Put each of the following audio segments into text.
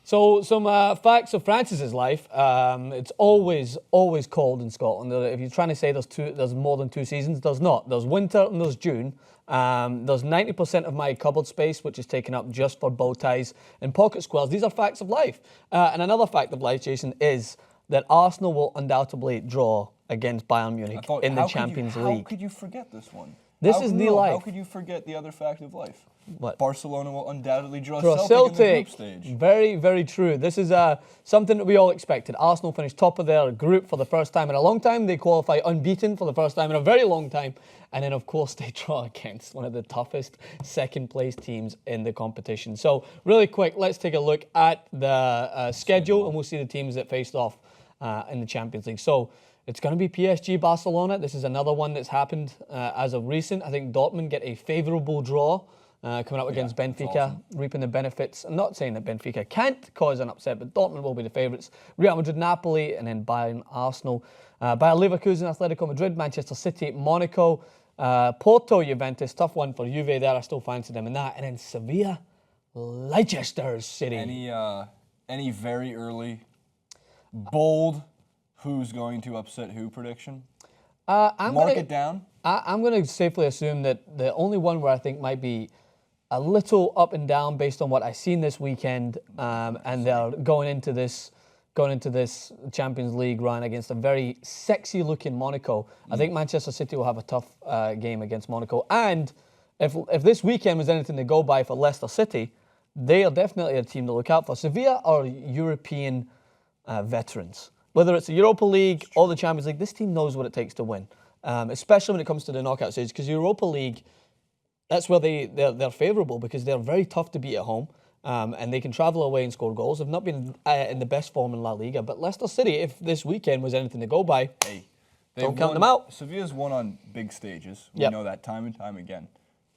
So some facts of Francis's life. It's always cold in Scotland. If you're trying to say there's more than 2 seasons, there's not. There's winter and there's June. There's 90% of my cupboard space which is taken up just for bow ties and pocket squares. These are facts of life. And another fact of life, Jason, is that Arsenal will undoubtedly draw against Bayern Munich in the Champions League. How could you forget this one? This is the life. How could you forget the other fact of life? What? Barcelona will undoubtedly draw Celtic in the group stage. Very, very true. This is something that we all expected. Arsenal finished top of their group for the first time in a long time. They qualify unbeaten for the first time in a very long time. And then, of course, they draw against one of the toughest second-place teams in the competition. So, really quick, let's take a look at the schedule, and we'll see the teams that faced off in the Champions League. So, it's going to be PSG, Barcelona. This is another one that's happened as of recent. I think Dortmund get a favourable draw coming up against Benfica, awesome. Reaping the benefits. I'm not saying that Benfica can't cause an upset, but Dortmund will be the favourites. Real Madrid, Napoli, and then Bayern, Arsenal. Bayer Leverkusen, Atletico Madrid, Manchester City, Monaco, Porto, Juventus. Tough one for Juve there. I still fancy them in that. And then Sevilla, Leicester City. Any very early, bold, who's going to upset who prediction? Mark it down. I'm going to safely assume that the only one where I think might be a little up and down based on what I've seen this weekend, and they're going into this Champions League run against a very sexy-looking Monaco. I think Manchester City will have a tough game against Monaco. And if this weekend was anything to go by for Leicester City, they are definitely a team to look out for. Sevilla are European veterans. Whether it's the Europa League or the Champions League, this team knows what it takes to win, especially when it comes to the knockout stage. Because Europa League, that's where they're favourable because they're very tough to beat at home, and they can travel away and score goals. They've not been in the best form in La Liga. But Leicester City, if this weekend was anything to go by, don't count them out. Sevilla's won on big stages. We know that time and time again.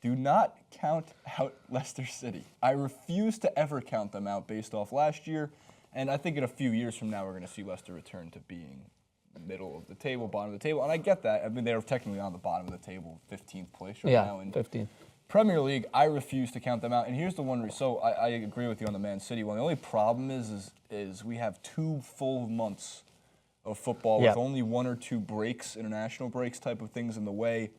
Do not count out Leicester City. I refuse to ever count them out based off last year. And I think in a few years from now, we're going to see Leicester return to being middle of the table, bottom of the table. And I get that. I mean, they're technically on the bottom of the table, 15th place right now. Yeah, 15th. Premier League, I refuse to count them out. And here's the one. So I agree with you on the Man City one. The only problem is we have 2 full months of football with only 1 or 2 breaks, international breaks type of things in the way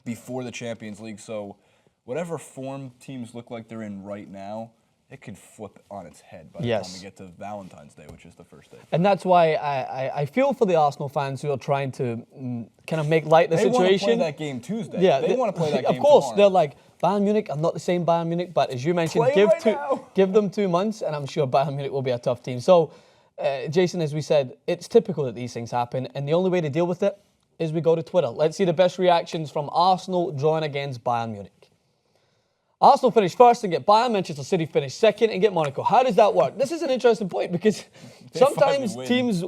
before the Champions League. So whatever form teams look like they're in right now, it could flip on its head by the time we get to Valentine's Day, which is the first day. And that's why I feel for the Arsenal fans who are trying to kind of make light of the situation. They want to play that game Tuesday. Yeah, they want to play that game Of course, tomorrow. they're like, Bayern Munich, I'm not the same Bayern Munich, but as you mentioned, give them 2 months, and I'm sure Bayern Munich will be a tough team. So, Jason, as we said, it's typical that these things happen, and the only way to deal with it is we go to Twitter. Let's see the best reactions from Arsenal drawing against Bayern Munich. Arsenal finish first and get Bayern, Manchester City finish second and get Monaco. How does that work? This is an interesting point because sometimes teams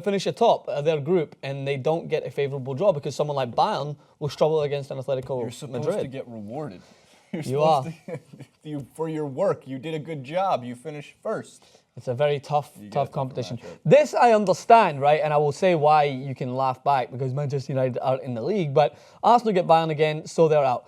finish atop their group and they don't get a favourable draw because someone like Bayern will struggle against an Atletico Madrid. You're supposed to get rewarded. For your work. You did a good job. You finished first. It's a very tough competition. This I understand, right? And I will say why you can laugh back because Manchester United are in the league, but Arsenal get Bayern again, so they're out.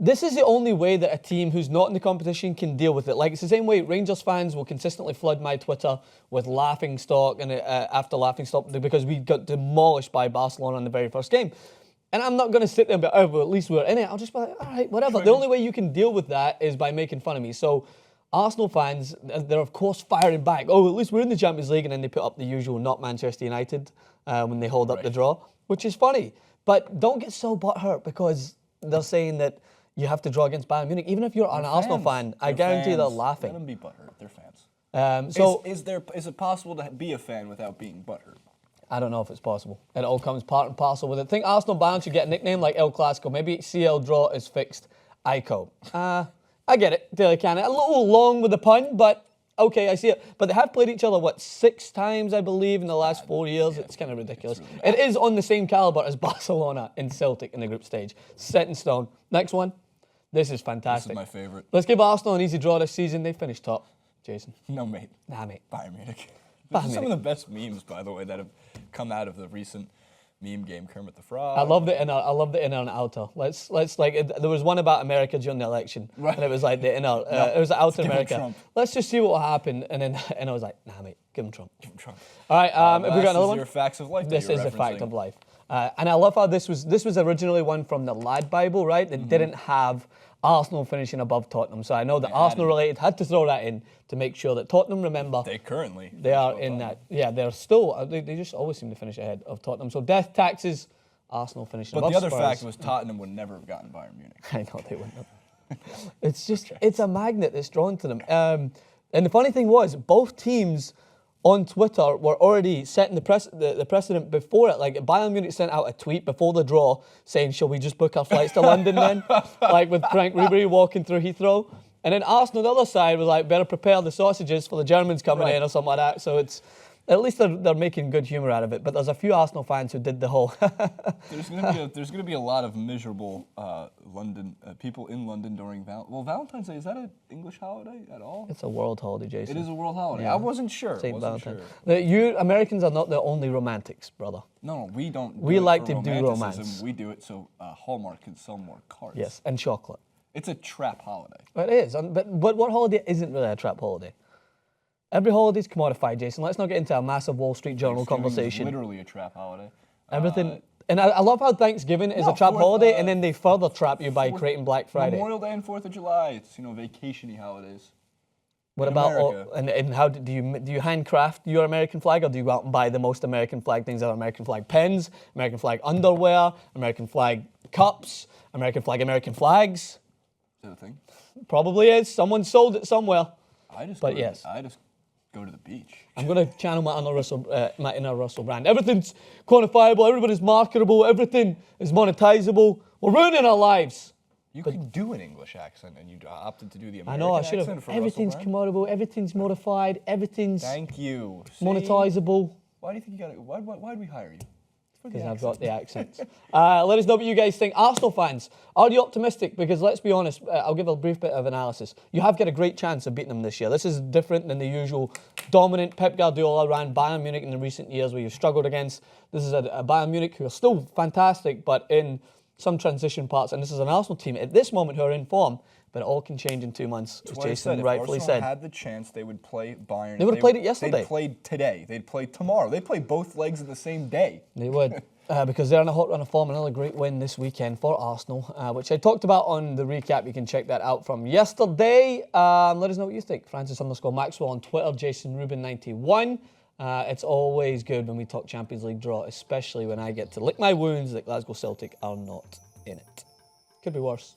This is the only way that a team who's not in the competition can deal with it. Like, it's the same way Rangers fans will consistently flood my Twitter with laughing stock and after laughing stock because we got demolished by Barcelona in the very first game. And I'm not going to sit there and be, oh, well, at least we're in it. I'll just be like, all right, whatever. The only way you can deal with that is by making fun of me. So Arsenal fans, they're of course firing back. Oh, at least we're in the Champions League. And then they put up the usual not Manchester United when they hold up the draw, which is funny. But don't get so butthurt because they're saying that you have to draw against Bayern Munich. Even if you're an Arsenal fan, I guarantee they're laughing. Let them be butthurt. They're fans. Is it possible to be a fan without being butthurt? I don't know if it's possible. It all comes part and parcel with it. I think Arsenal Bayern should get a nickname like El Clasico. Maybe CL draw is fixed. ICO. I get it. A little long with the pun, but okay, I see it. But they have played each other, 6 times, I believe, in the last 4 years. It's kind of ridiculous. It is on the same caliber as Barcelona and Celtic in the group stage. Set in stone. Next one. This is fantastic. This is my favourite. Let's give Arsenal an easy draw this season. They finished top. Jason. No, mate. Nah, mate. Bayern Munich. These are some of the best memes, by the way, that have come out of the recent Meme game Kermit the Frog. I love the inner and outer. Let's there was one about America during the election, Right. and it was like the inner. It was the outer give him America. Trump. Let's just see what will happen, and I was like, nah, mate, give him Trump. Give him Trump. All right, have we got another one? Your facts of life. This that is you're a fact referencing. of life. And I love how this was originally one from the Lad Bible, right? That didn't have Arsenal finishing above Tottenham. So I know that Arsenal related had to throw that in to make sure that Tottenham, remember, They are in that. Yeah, they're still, they just always seem to finish ahead of Tottenham. So death taxes, Arsenal finishing But above the other Spurs. fact was Tottenham would never have gotten Bayern Munich. I know they wouldn't have. It's just, it's a magnet that's drawn to them. And the funny thing was, both teams on Twitter were already setting the precedent before it. Like Bayern Munich sent out a tweet before the draw saying, "Shall we just book our flights to London then?" Like with Frank Ribery walking through Heathrow. And then Arsenal, the other side, was like, "Better prepare the sausages for the Germans coming in," or something like that. So it's, at least they're making good humour out of it. But there's a few Arsenal fans who did the whole. There's gonna be a lot of miserable London people in London during Valentine's Day. Is that an English holiday at all? It's a world holiday, Jason. It is a world holiday. Yeah. I wasn't sure. St. Wasn't Valentine. sure. You Americans are not the only romantics, brother. No, we don't. We do it like for to do romanticism. romance. We do it so Hallmark can sell more cards. Yes, and chocolate. It's a trap holiday. It is, but what holiday isn't really a trap holiday? Every holiday's commodified, Jason. Let's not get into a massive Wall Street Journal Thanksgiving is conversation. literally a trap holiday. Everything, and I love how Thanksgiving is a trap holiday, and then they further trap you by creating Black Friday. Memorial Day and 4th of July. It's vacation-y holidays. What in about America. and how do you handcraft your American flag, or do you go out and buy the most American flag things? Are American flag pens, American flag underwear, American flag cups, American flags? Is that a thing? Probably is. Someone sold it somewhere. I just go to the beach. I'm going to channel my inner Russell brand. Everything's quantifiable, everybody's marketable, everything is monetizable. We're ruining our lives. You could do an English accent, and you opted to do the American I know, I should accent have. for Everything's Russell Brand? commoditable, everything's modified, everything's Thank you. See? monetizable. Why do you think you got it? Why'd we hire you? Because I've got the accents. Let us know what you guys think. Arsenal fans, are you optimistic? Because let's be honest, I'll give a brief bit of analysis. You have got a great chance of beating them this year. This is different than the usual dominant Pep Guardiola ran Bayern Munich in the recent years where you've struggled against. This is a Bayern Munich who are still fantastic, but in some transition parts. And this is an Arsenal team at this moment who are in form, but it all can change in 2 months, as Jason rightfully said. If Arsenal had the chance, they would play Bayern. They would have played it yesterday. They'd played today. They'd play tomorrow. They'd play both legs in the same day. They would, because they're on a hot run of form. Another great win this weekend for Arsenal, which I talked about on the recap. You can check that out from yesterday. Let us know what you think. Francis_Maxwell on Twitter, Jason Rubin 91. It's always good when we talk Champions League draw, especially when I get to lick my wounds that Glasgow Celtic are not in it. Could be worse.